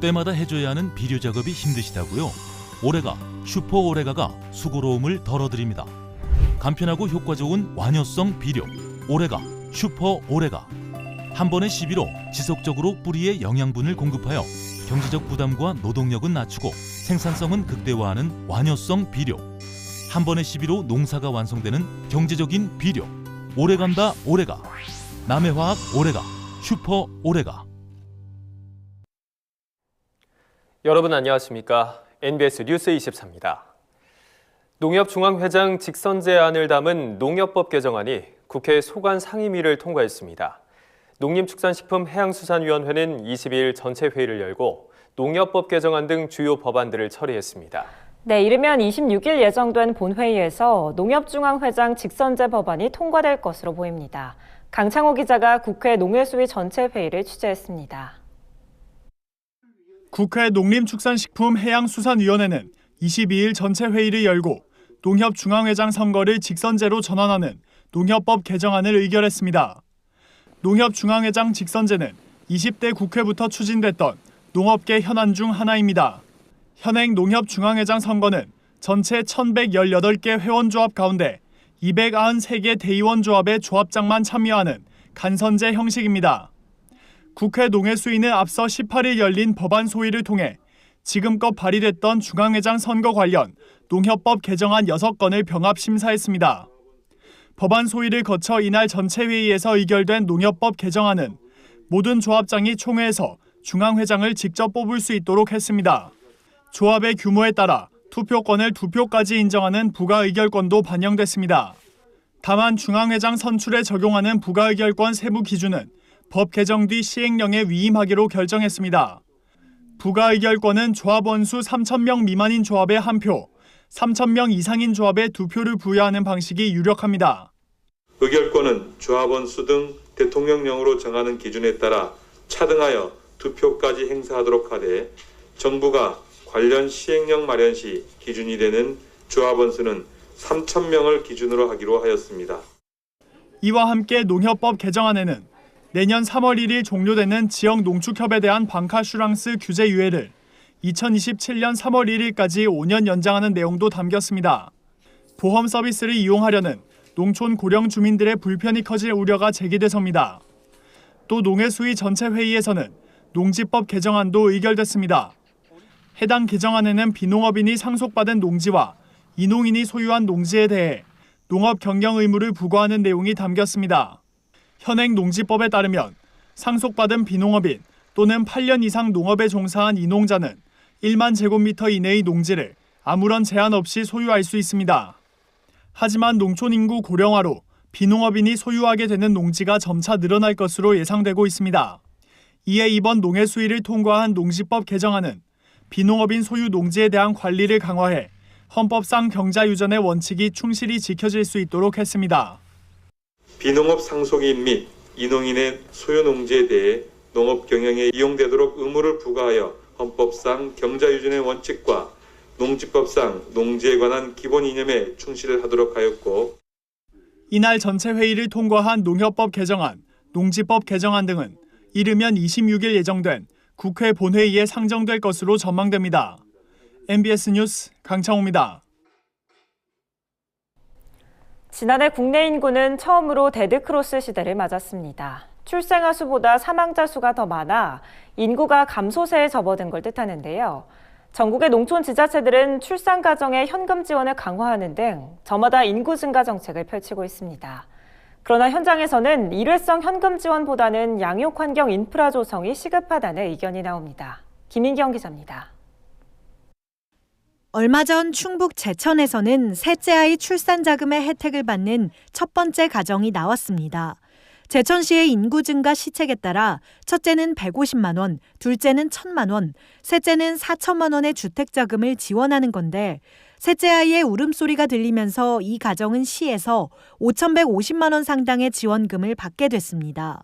때마다 해줘야 하는 비료 작업이 힘드시다고요? 오레가, 슈퍼 오레가가 수고로움을 덜어드립니다. 간편하고 효과 좋은 완효성 비료 오레가, 슈퍼 오레가. 한 번의 시비로 지속적으로 뿌리에 영양분을 공급하여 경제적 부담과 노동력은 낮추고 생산성은 극대화하는 완효성 비료. 한 번의 시비로 농사가 완성되는 경제적인 비료 오레간다 오레가. 남해화학 오레가, 슈퍼 오레가. 여러분 안녕하십니까? NBS 뉴스 24입니다. 농협중앙회장 직선 제안을 담은 농협법 개정안이 국회 소관 상임위를 통과했습니다. 농림축산식품해양수산위원회는 22일 전체 회의를 열고 농협법 개정안 등 주요 법안들을 처리했습니다. 네, 이르면 26일 예정된 본회의에서 농협중앙회장 직선제 법안이 통과될 것으로 보입니다. 강창호 기자가 국회 농해수위 전체 회의를 취재했습니다. 국회 농림축산식품해양수산위원회는 22일 전체 회의를 열고 농협중앙회장 선거를 직선제로 전환하는 농협법 개정안을 의결했습니다. 농협중앙회장 직선제는 20대 국회부터 추진됐던 농업계 현안 중 하나입니다. 현행 농협중앙회장 선거는 전체 1,118개 회원조합 가운데 293개 대의원 조합의 조합장만 참여하는 간선제 형식입니다. 국회 농해수위는 앞서 18일 열린 법안 소위를 통해 지금껏 발의됐던 중앙회장 선거 관련 농협법 개정안 6건을 병합 심사했습니다. 법안 소위를 거쳐 이날 전체 회의에서 의결된 농협법 개정안은 모든 조합장이 총회에서 중앙회장을 직접 뽑을 수 있도록 했습니다. 조합의 규모에 따라 투표권을 2표까지 인정하는 부가의결권도 반영됐습니다. 다만 중앙회장 선출에 적용하는 부가의결권 세부 기준은 법 개정 뒤 시행령에 위임하기로 결정했습니다. 부가의결권은 조합원 수 3,000명 미만인 조합에 1표, 3,000명 이상인 조합에 2표를 부여하는 방식이 유력합니다. 의결권은 조합원 수 등 대통령령으로 정하는 기준에 따라 차등하여 2표까지 행사하도록 하되 정부가 관련 시행령 마련 시 기준이 되는 조합원 수는 3,000명을 기준으로 하기로 하였습니다. 이와 함께 농협법 개정안에는 내년 3월 1일 종료되는 지역 농축협에 대한 방카슈랑스 규제 유예를 2027년 3월 1일까지 5년 연장하는 내용도 담겼습니다. 보험 서비스를 이용하려는 농촌 고령 주민들의 불편이 커질 우려가 제기돼서입니다. 또 농해수위 전체 회의에서는 농지법 개정안도 의결됐습니다. 해당 개정안에는 비농업인이 상속받은 농지와 이농인이 소유한 농지에 대해 농업 경영 의무를 부과하는 내용이 담겼습니다. 현행 농지법에 따르면 상속받은 비농업인 또는 8년 이상 농업에 종사한 이농자는 1만 제곱미터 이내의 농지를 아무런 제한 없이 소유할 수 있습니다. 하지만 농촌 인구 고령화로 비농업인이 소유하게 되는 농지가 점차 늘어날 것으로 예상되고 있습니다. 이에 이번 농해수위를 통과한 농지법 개정안은 비농업인 소유 농지에 대한 관리를 강화해 헌법상 경자유전의 원칙이 충실히 지켜질 수 있도록 했습니다. 비농업 상속인 및 이농인의 소유 농지에 대해 농업 경영에 이용되도록 의무를 부과하여 헌법상 경자유전의 원칙과 농지법상 농지에 관한 기본 이념에 충실을 하도록 하였고 이날 전체 회의를 통과한 농협법 개정안, 농지법 개정안 등은 이르면 26일 예정된 국회 본회의에 상정될 것으로 전망됩니다. MBS 뉴스 강창호입니다. 지난해 국내 인구는 처음으로 데드크로스 시대를 맞았습니다. 출생아 수보다 사망자 수가 더 많아 인구가 감소세에 접어든 걸 뜻하는데요. 전국의 농촌 지자체들은 출산 가정의 현금 지원을 강화하는 등 저마다 인구 증가 정책을 펼치고 있습니다. 그러나 현장에서는 일회성 현금 지원보다는 양육 환경 인프라 조성이 시급하다는 의견이 나옵니다. 김인경 기자입니다. 얼마 전 충북 제천에서는 셋째 아이 출산 자금의 혜택을 받는 첫 번째 가정이 나왔습니다. 제천시의 인구 증가 시책에 따라 첫째는 150만 원, 둘째는 1,000만 원, 셋째는 4천만 원의 주택 자금을 지원하는 건데 셋째 아이의 울음소리가 들리면서 이 가정은 시에서 5,150만 원 상당의 지원금을 받게 됐습니다.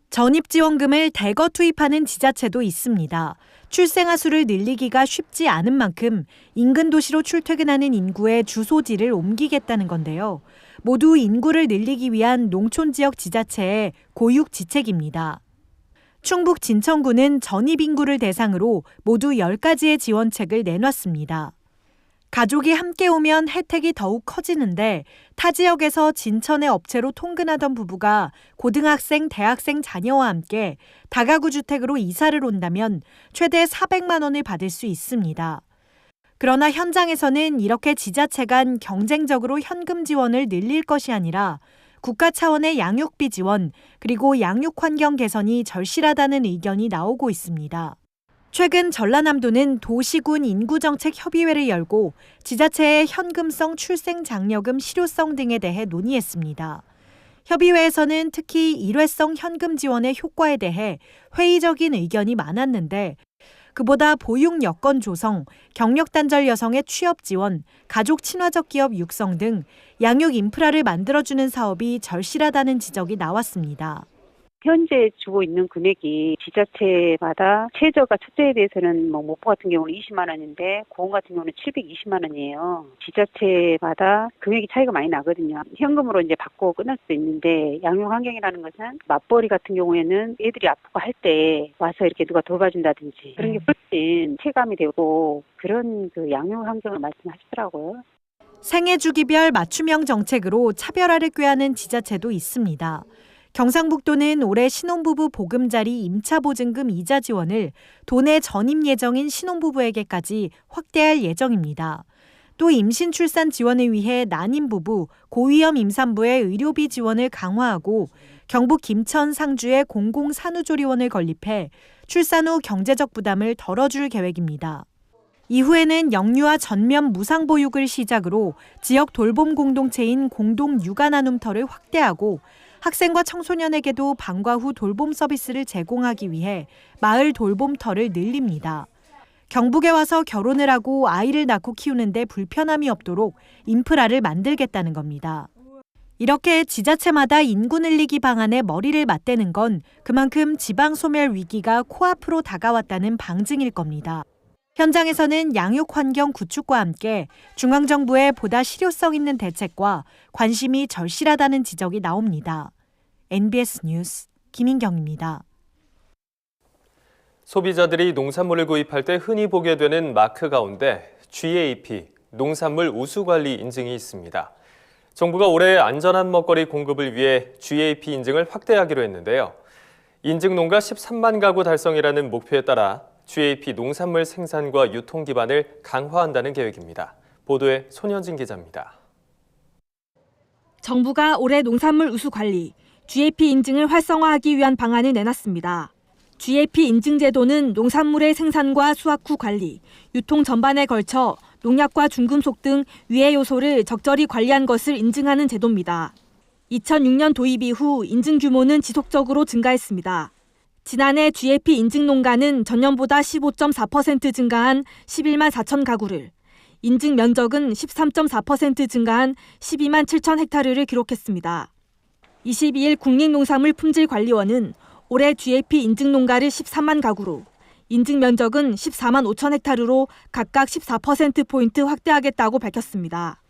전입지원금을 대거 투입하는 지자체도 있습니다. 출생아 수를 늘리기가 쉽지 않은 만큼 인근 도시로 출퇴근하는 인구의 주소지를 옮기겠다는 건데요. 모두 인구를 늘리기 위한 농촌 지역 지자체의 고육지책입니다. 충북 진천구는 전입 인구를 대상으로 모두 10가지의 지원책을 내놨습니다. 가족이 함께 오면 혜택이 더욱 커지는데 타 지역에서 진천의 업체로 통근하던 부부가 고등학생, 대학생 자녀와 함께 다가구 주택으로 이사를 온다면 최대 400만 원을 받을 수 있습니다. 그러나 현장에서는 이렇게 지자체 간 경쟁적으로 현금 지원을 늘릴 것이 아니라 국가 차원의 양육비 지원 그리고 양육 환경 개선이 절실하다는 의견이 나오고 있습니다. 최근 전라남도는 도시군 인구정책협의회를 열고 지자체의 현금성 출생장려금 실효성 등에 대해 논의했습니다. 협의회에서는 특히 일회성 현금 지원의 효과에 대해 회의적인 의견이 많았는데 그보다 보육 여건 조성, 경력 단절 여성의 취업 지원, 가족 친화적 기업 육성 등 양육 인프라를 만들어주는 사업이 절실하다는 지적이 나왔습니다. 현재 주고 있는 금액이 지자체마다 최저가 첫째에 대해서는 목포 같은 경우는 20만 원인데 고흥 같은 경우는 720만 원이에요. 지자체마다 금액이 차이가 많이 나거든요. 현금으로 이제 받고 끝날 수도 있는데 양육 환경이라는 것은 맞벌이 같은 경우에는 애들이 아프고 할 때 와서 이렇게 누가 돌봐준다든지 그런 게 훨씬 체감이 되고 그런 그 양육 환경을 말씀하시더라고요. 생애 주기별 맞춤형 정책으로 차별화를 꾀하는 지자체도 있습니다. 경상북도는 올해 신혼부부 보금자리 임차보증금 이자 지원을 도내 전입 예정인 신혼부부에게까지 확대할 예정입니다. 또 임신 출산 지원을 위해 난임부부, 고위험 임산부의 의료비 지원을 강화하고 경북 김천, 상주에 공공산후조리원을 건립해 출산 후 경제적 부담을 덜어줄 계획입니다. 이후에는 영유아 전면 무상보육을 시작으로 지역 돌봄 공동체인 공동 육아 나눔터를 확대하고 학생과 청소년에게도 방과 후 돌봄 서비스를 제공하기 위해 마을 돌봄터를 늘립니다. 경북에 와서 결혼을 하고 아이를 낳고 키우는데 불편함이 없도록 인프라를 만들겠다는 겁니다. 이렇게 지자체마다 인구 늘리기 방안에 머리를 맞대는 건 그만큼 지방 소멸 위기가 코앞으로 다가왔다는 방증일 겁니다. 현장에서는 양육 환경 구축과 함께 중앙정부의 보다 실효성 있는 대책과 관심이 절실하다는 지적이 나옵니다. NBS 뉴스 김인경입니다. 소비자들이 농산물을 구입할 때 흔히 보게 되는 마크 가운데 GAP, 농산물 우수관리 인증이 있습니다. 정부가 올해 안전한 먹거리 공급을 위해 GAP 인증을 확대하기로 했는데요. 인증 농가 13만 가구 달성이라는 목표에 따라 GAP 농산물 생산과 유통 기반을 강화한다는 계획입니다. 보도에 손현진 기자입니다. 정부가 올해 농산물 우수 관리, GAP 인증을 활성화하기 위한 방안을 내놨습니다. GAP 인증 제도는 농산물의 생산과 수확 후 관리, 유통 전반에 걸쳐 농약과 중금속 등 위해 요소를 적절히 관리한 것을 인증하는 제도입니다. 2006년 도입 이후 인증 규모는 지속적으로 증가했습니다. 지난해 GAP 인증 농가는 전년보다 15.4% 증가한 11만 4천 가구를, 인증 면적은 13.4% 증가한 12만 7천 헥타르를 기록했습니다. 22일 국립농산물품질관리원은 올해 GAP 인증 농가를 13만 가구로, 인증 면적은 14만 5천 헥타르로 각각 14%포인트 확대하겠다고 밝혔습니다.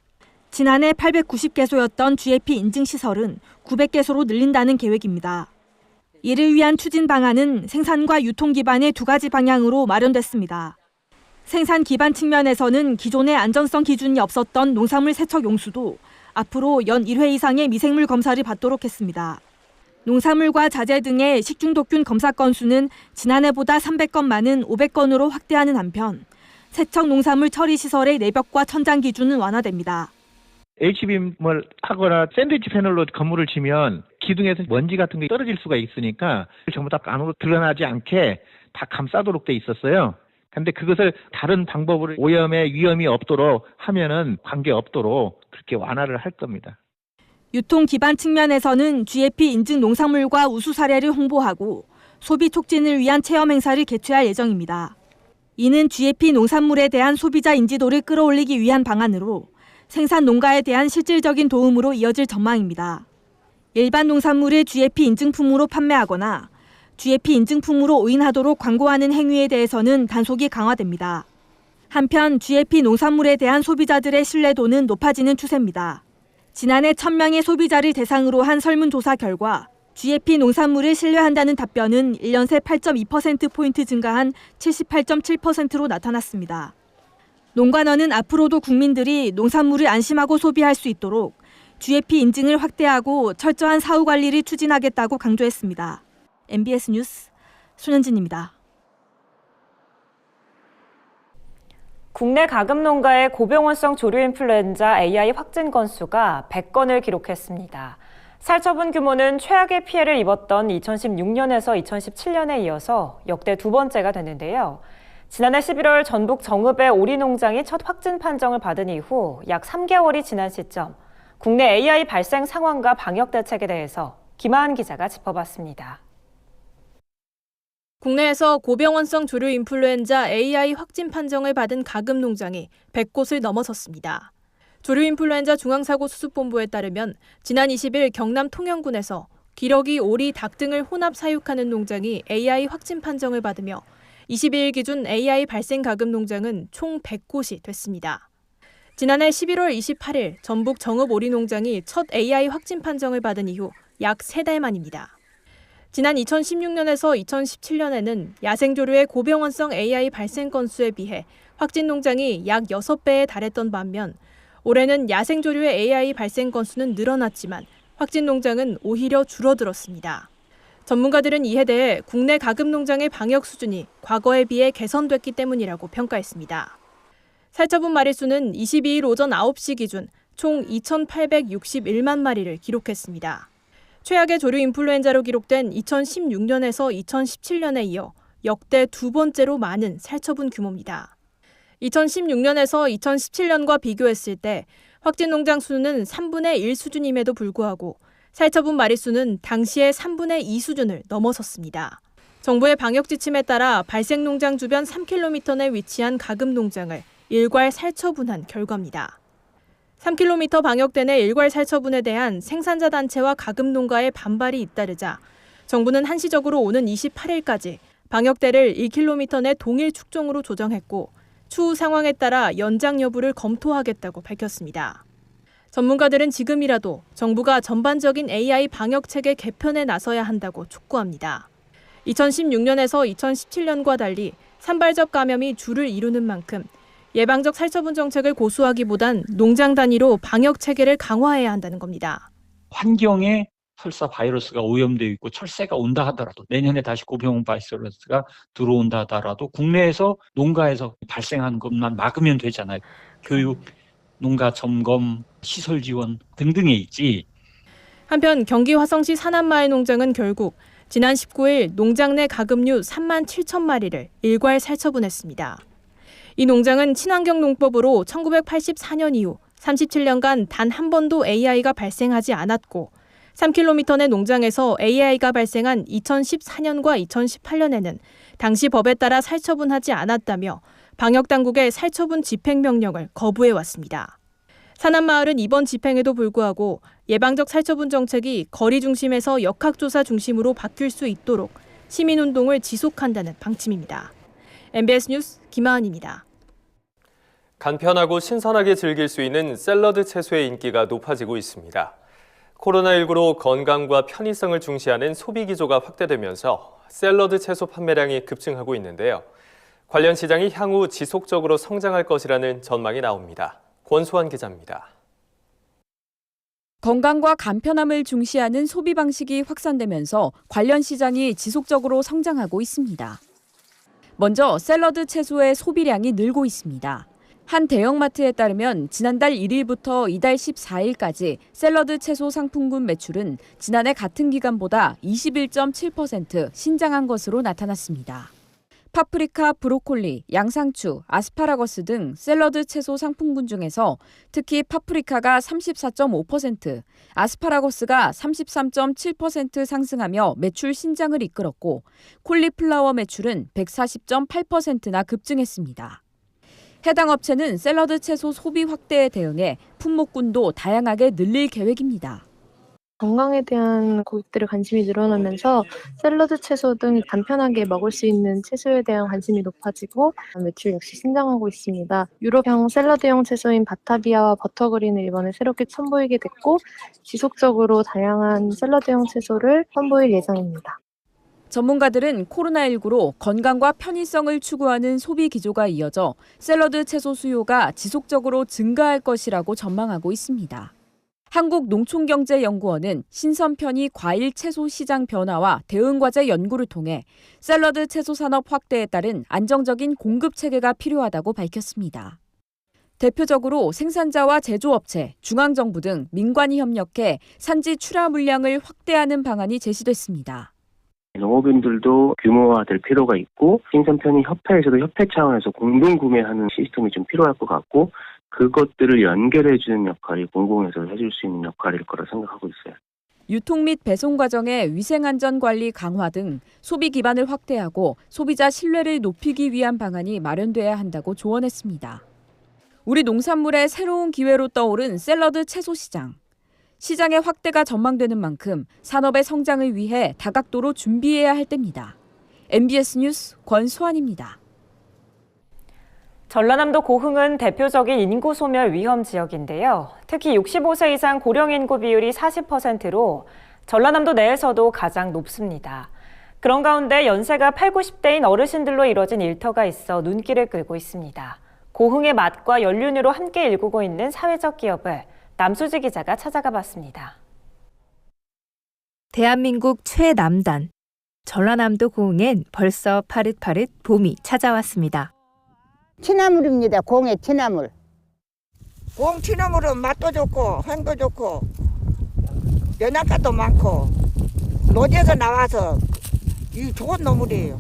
지난해 890개소였던 GAP 인증 시설은 900개소로 늘린다는 계획입니다. 이를 위한 추진 방안은 생산과 유통 기반의 두 가지 방향으로 마련됐습니다. 생산 기반 측면에서는 기존의 안전성 기준이 없었던 농산물 세척 용수도 앞으로 연 1회 이상의 미생물 검사를 받도록 했습니다. 농산물과 자재 등의 식중독균 검사 건수는 지난해보다 300건 많은 500건으로 확대하는 한편 세척 농산물 처리 시설의 내벽과 천장 기준은 완화됩니다. H빔을 하거나 샌드위치 패널로 건물을 치면 기둥에서 먼지 같은 게 떨어질 수가 있으니까 전부 다 안으로 드러나지 않게 다 감싸도록 돼 있었어요. 그런데 그것을 다른 방법으로 오염의 위험이 없도록 하면은 관계 없도록 그렇게 완화를 할 겁니다. 유통 기반 측면에서는 GAP 인증 농산물과 우수 사례를 홍보하고 소비 촉진을 위한 체험 행사를 개최할 예정입니다. 이는 GAP 농산물에 대한 소비자 인지도를 끌어올리기 위한 방안으로 생산 농가에 대한 실질적인 도움으로 이어질 전망입니다. 일반 농산물을 GAP 인증품으로 판매하거나 GAP 인증품으로 오인하도록 광고하는 행위에 대해서는 단속이 강화됩니다. 한편 GAP 농산물에 대한 소비자들의 신뢰도는 높아지는 추세입니다. 지난해 1,000명의 소비자를 대상으로 한 설문조사 결과 GAP 농산물을 신뢰한다는 답변은 1년 새 8.2%포인트 증가한 78.7%로 나타났습니다. 농관원은 앞으로도 국민들이 농산물을 안심하고 소비할 수 있도록 GAP 인증을 확대하고 철저한 사후 관리를 추진하겠다고 강조했습니다. MBS 뉴스 손현진입니다. 국내 가금 농가의 고병원성 조류 인플루엔자 AI 확진 건수가 100건을 기록했습니다. 살처분 규모는 최악의 피해를 입었던 2016년에서 2017년에 이어서 역대 두 번째가 됐는데요. 지난해 11월 전북 정읍의 오리 농장이 첫 확진 판정을 받은 이후 약 3개월이 지난 시점, 국내 AI 발생 상황과 방역 대책에 대해서 김하은 기자가 짚어봤습니다. 국내에서 고병원성 조류 인플루엔자 AI 확진 판정을 받은 가금 농장이 100곳을 넘어섰습니다. 조류 인플루엔자 중앙사고수습본부에 따르면 지난 20일 경남 통영군에서 기러기, 오리, 닭 등을 혼합 사육하는 농장이 AI 확진 판정을 받으며 22일 기준 AI 발생 가금 농장은 총 100곳이 됐습니다. 지난해 11월 28일 전북 정읍 오리 농장이 첫 AI 확진 판정을 받은 이후 약 3달 만입니다. 지난 2016년에서 2017년에는 야생조류의 고병원성 AI 발생 건수에 비해 확진 농장이 약 6배에 달했던 반면 올해는 야생조류의 AI 발생 건수는 늘어났지만 확진 농장은 오히려 줄어들었습니다. 전문가들은 이에 대해 국내 가금 농장의 방역 수준이 과거에 비해 개선됐기 때문이라고 평가했습니다. 살처분 마리수는 22일 오전 9시 기준 총 2,861만 마리를 기록했습니다. 최악의 조류 인플루엔자로 기록된 2016년에서 2017년에 이어 역대 두 번째로 많은 살처분 규모입니다. 2016년에서 2017년과 비교했을 때 확진 농장 수는 3분의 1 수준임에도 불구하고 살처분 마리수는 당시의 3분의 2 수준을 넘어섰습니다. 정부의 방역 지침에 따라 발생 농장 주변 3km 내에 위치한 가금 농장을 일괄 살처분한 결과입니다. 3km 방역대 내 일괄 살처분에 대한 생산자 단체와 가금 농가의 반발이 잇따르자 정부는 한시적으로 오는 28일까지 방역대를 1km 내 동일 축종으로 조정했고 추후 상황에 따라 연장 여부를 검토하겠다고 밝혔습니다. 전문가들은 지금이라도 정부가 전반적인 AI 방역 체계 개편에 나서야 한다고 촉구합니다. 2016년에서 2017년과 달리 산발적 감염이 주를 이루는 만큼 예방적 살처분 정책을 고수하기보단 농장 단위로 방역 체계를 강화해야 한다는 겁니다. 환경에 설사 바이러스가 오염되어 있고 철새가 온다 하더라도 내년에 다시 고병원 바이러스가 들어온다 하더라도 국내에서 농가에서 발생하는 것만 막으면 되잖아요. 교육, 농가 점검, 시설 지원 등등에 있지. 한편 경기 화성시 산안마을 농장은 결국 지난 19일 농장 내 가금류 3만 7천 마리를 일괄 살처분했습니다. 이 농장은 친환경 농법으로 1984년 이후 37년간 단 한 번도 AI가 발생하지 않았고 3km 내 농장에서 AI가 발생한 2014년과 2018년에는 당시 법에 따라 살처분하지 않았다며 방역당국의 살처분 집행명령을 거부해왔습니다. 산안마을은 이번 집행에도 불구하고 예방적 살처분 정책이 거리 중심에서 역학조사 중심으로 바뀔 수 있도록 시민운동을 지속한다는 방침입니다. MBS 뉴스 김하은입니다. 간편하고 신선하게 즐길 수 있는 샐러드 채소의 인기가 높아지고 있습니다. 코로나19로 건강과 편의성을 중시하는 소비 기조가 확대되면서 샐러드 채소 판매량이 급증하고 있는데요. 관련 시장이 향후 지속적으로 성장할 것이라는 전망이 나옵니다. 권수환 기자입니다. 건강과 간편함을 중시하는 소비 방식이 확산되면서 관련 시장이 지속적으로 성장하고 있습니다. 먼저 샐러드 채소의 소비량이 늘고 있습니다. 한 대형마트에 따르면 지난달 1일부터 이달 14일까지 샐러드 채소 상품군 매출은 지난해 같은 기간보다 21.7% 신장한 것으로 나타났습니다. 파프리카, 브로콜리, 양상추, 아스파라거스 등 샐러드 채소 상품군 중에서 특히 파프리카가 34.5%, 아스파라거스가 33.7% 상승하며 매출 신장을 이끌었고 콜리플라워 매출은 140.8%나 급증했습니다. 해당 업체는 샐러드 채소 소비 확대에 대응해 품목군도 다양하게 늘릴 계획입니다. 건강에 대한 고객들의 관심이 늘어나면서 샐러드 채소 등 간편하게 먹을 수 있는 채소에 대한 관심이 높아지고 매출 역시 신장하고 있습니다. 유럽형 샐러드용 채소인 바타비아와 버터그린을 이번에 새롭게 선보이게 됐고 지속적으로 다양한 샐러드용 채소를 선보일 예정입니다. 전문가들은 코로나19로 건강과 편의성을 추구하는 소비 기조가 이어져 샐러드 채소 수요가 지속적으로 증가할 것이라고 전망하고 있습니다. 한국농촌경제연구원은 신선편의 과일 채소 시장 변화와 대응과제 연구를 통해 샐러드 채소 산업 확대에 따른 안정적인 공급 체계가 필요하다고 밝혔습니다. 대표적으로 생산자와 제조업체, 중앙정부 등 민관이 협력해 산지 출하 물량을 확대하는 방안이 제시됐습니다. 농업인들도 규모화될 필요가 있고 생산편의 협회에서도 협회 차원에서 공동 구매하는 시스템이 좀 필요할 것 같고 그것들을 연결해주는 역할이 공공에서 해줄 수 있는 역할일 거라 생각하고 있어요. 유통 및 배송 과정의 위생안전관리 강화 등 소비 기반을 확대하고 소비자 신뢰를 높이기 위한 방안이 마련돼야 한다고 조언했습니다. 우리 농산물의 새로운 기회로 떠오른 샐러드 채소 시장. 시장의 확대가 전망되는 만큼 산업의 성장을 위해 다각도로 준비해야 할 때입니다. MBS 뉴스 권소환입니다. 전라남도 고흥은 대표적인 인구 소멸 위험 지역인데요. 특히 65세 이상 고령 인구 비율이 40%로 전라남도 내에서도 가장 높습니다. 그런 가운데 연세가 8, 90대인 어르신들로 이뤄진 일터가 있어 눈길을 끌고 있습니다. 고흥의 맛과 연륜으로 함께 일구고 있는 사회적 기업을 남수지 기자가 찾아가 봤습니다. 대한민국 최남단, 전라남도 고흥엔 벌써 파릇파릇 봄이 찾아왔습니다. 취나물입니다. 고흥의 취나물. 고흥 취나물은 맛도 좋고 향도 좋고 연약가도 많고 노제가 나와서 이 좋은 나물이에요.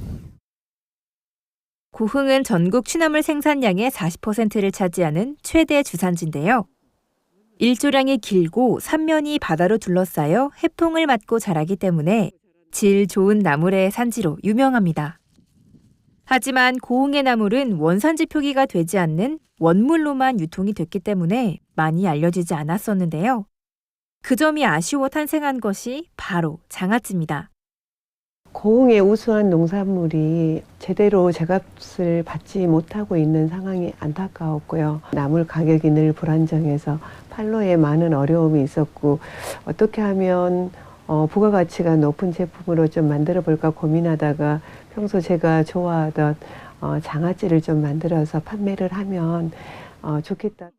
고흥은 전국 취나물 생산량의 40%를 차지하는 최대 주산지인데요. 일조량이 길고 삼면이 바다로 둘러싸여 해풍을 맞고 자라기 때문에 질 좋은 나물의 산지로 유명합니다. 하지만 고흥의 나물은 원산지 표기가 되지 않는 원물로만 유통이 됐기 때문에 많이 알려지지 않았었는데요. 그 점이 아쉬워 탄생한 것이 바로 장아찌입니다. 고흥의 우수한 농산물이 제대로 제값을 받지 못하고 있는 상황이 안타까웠고요. 나물 가격이 늘 불안정해서 판로에 많은 어려움이 있었고 어떻게 하면 부가가치가 높은 제품으로 좀 만들어 볼까 고민하다가 평소 제가 좋아하던 장아찌를 좀 만들어서 판매를 하면 좋겠다.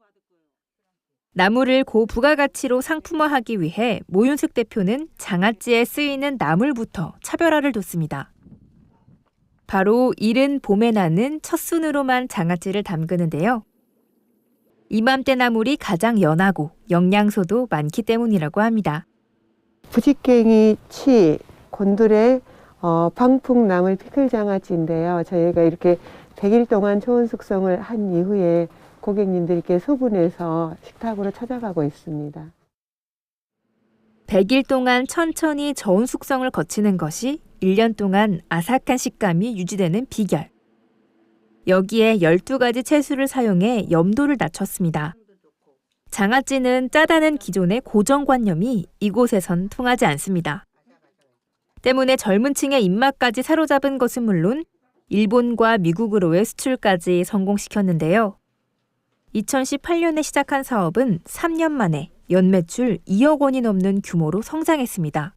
나물을 고부가가치로 상품화하기 위해 모윤숙 대표는 장아찌에 쓰이는 나물부터 차별화를 뒀습니다. 바로 이른 봄에 나는 첫 순으로만 장아찌를 담그는데요. 이맘때 나물이 가장 연하고 영양소도 많기 때문이라고 합니다. 부직갱이, 치, 곤드레, 방풍나물 피클 장아찌인데요. 저희가 이렇게 100일 동안 초원 숙성을 한 이후에 고객님들께 소분해서 식탁으로 찾아가고 있습니다. 100일 동안 천천히 저온 숙성을 거치는 것이 1년 동안 아삭한 식감이 유지되는 비결. 여기에 12가지 채소를 사용해 염도를 낮췄습니다. 장아찌는 짜다는 기존의 고정관념이 이곳에선 통하지 않습니다. 때문에 젊은 층의 입맛까지 사로잡은 것은 물론 일본과 미국으로의 수출까지 성공시켰는데요. 2018년에 시작한 사업은 3년 만에 연매출 2억 원이 넘는 규모로 성장했습니다.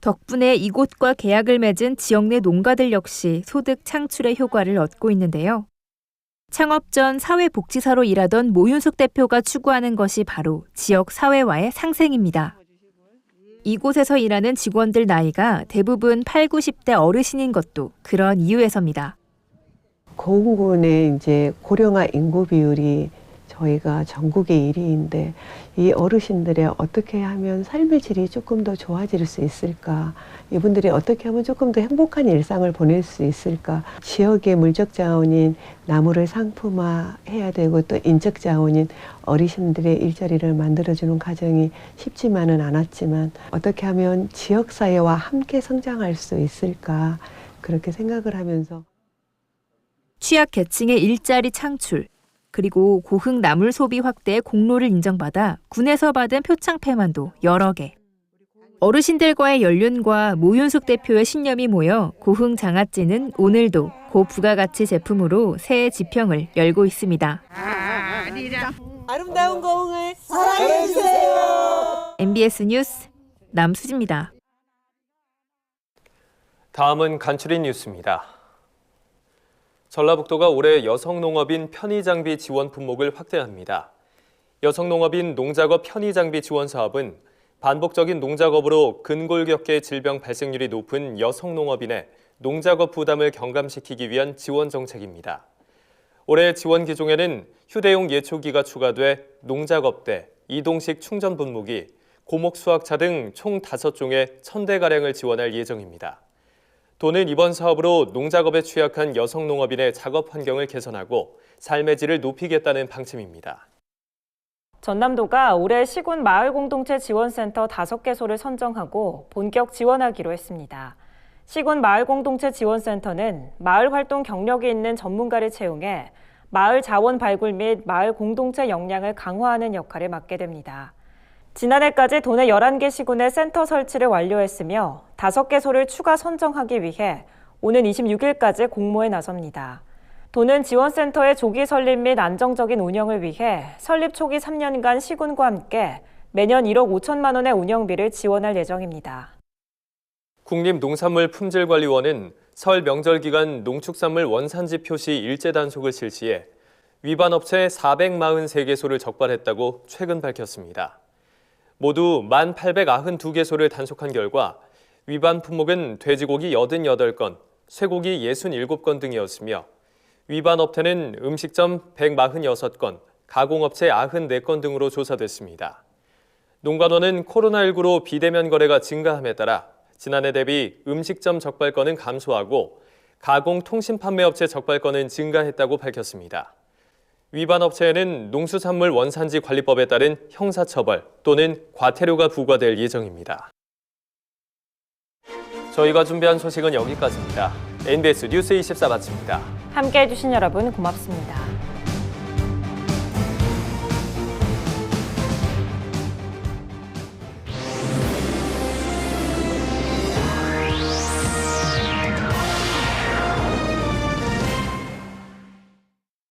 덕분에 이곳과 계약을 맺은 지역 내 농가들 역시 소득 창출의 효과를 얻고 있는데요. 창업 전 사회복지사로 일하던 모윤숙 대표가 추구하는 것이 바로 지역 사회와의 상생입니다. 이곳에서 일하는 직원들 나이가 대부분 8, 90대 어르신인 것도 그런 이유에서입니다. 고흥군의 이제 고령화 인구 비율이 저희가 전국의 1위인데 이 어르신들의 어떻게 하면 삶의 질이 조금 더 좋아질 수 있을까? 이분들이 어떻게 하면 조금 더 행복한 일상을 보낼 수 있을까? 지역의 물적 자원인 나물을 상품화해야 되고 또 인적 자원인 어르신들의 일자리를 만들어주는 과정이 쉽지만은 않았지만 어떻게 하면 지역사회와 함께 성장할 수 있을까? 그렇게 생각을 하면서 취약계층의 일자리 창출, 그리고 고흥 나물 소비 확대의 공로를 인정받아 군에서 받은 표창 패만도 여러 개. 어르신들과의 연륜과 모윤숙 대표의 신념이 모여 고흥장아찌는 오늘도 고부가가치 제품으로 새 지평을 열고 있습니다. 아름다운 고흥을 사랑해주세요. MBS 뉴스 남수지입니다. 다음은 간추린 뉴스입니다. 전라북도가 올해 여성농업인 편의장비 지원 품목을 확대합니다. 여성농업인 농작업 편의장비 지원 사업은 반복적인 농작업으로 근골격계 질병 발생률이 높은 여성농업인의 농작업 부담을 경감시키기 위한 지원 정책입니다. 올해 지원 기종에는 휴대용 예초기가 추가돼 농작업대, 이동식 충전 분무기, 고목 수확차 등 총 5종의 1,000대가량을 지원할 예정입니다. 도는 이번 사업으로 농작업에 취약한 여성농업인의 작업 환경을 개선하고 삶의 질을 높이겠다는 방침입니다. 전남도가 올해 시군 마을공동체 지원센터 5개소를 선정하고 본격 지원하기로 했습니다. 시군 마을공동체 지원센터는 마을 활동 경력이 있는 전문가를 채용해 마을 자원 발굴 및 마을 공동체 역량을 강화하는 역할을 맡게 됩니다. 지난해까지 도내 11개 시군의 센터 설치를 완료했으며 5개소를 추가 선정하기 위해 오는 26일까지 공모에 나섭니다. 도는 지원센터의 조기 설립 및 안정적인 운영을 위해 설립 초기 3년간 시군과 함께 매년 1억 5천만 원의 운영비를 지원할 예정입니다. 국립농산물품질관리원은 설 명절 기간 농축산물 원산지 표시 일제 단속을 실시해 위반 업체 443개소를 적발했다고 최근 밝혔습니다. 모두 1,892개소를 단속한 결과 위반 품목은 돼지고기 88건, 쇠고기 67건 등이었으며 위반 업체는 음식점 146건, 가공업체 94건 등으로 조사됐습니다. 농관원은 코로나19로 비대면 거래가 증가함에 따라 지난해 대비 음식점 적발건은 감소하고 가공 통신 판매업체 적발건은 증가했다고 밝혔습니다. 위반 업체에는 농수산물 원산지 관리법에 따른 형사처벌 또는 과태료가 부과될 예정입니다. 저희가 준비한 소식은 여기까지입니다. NBS 뉴스 24 마칩니다. 함께해 주신 여러분 고맙습니다.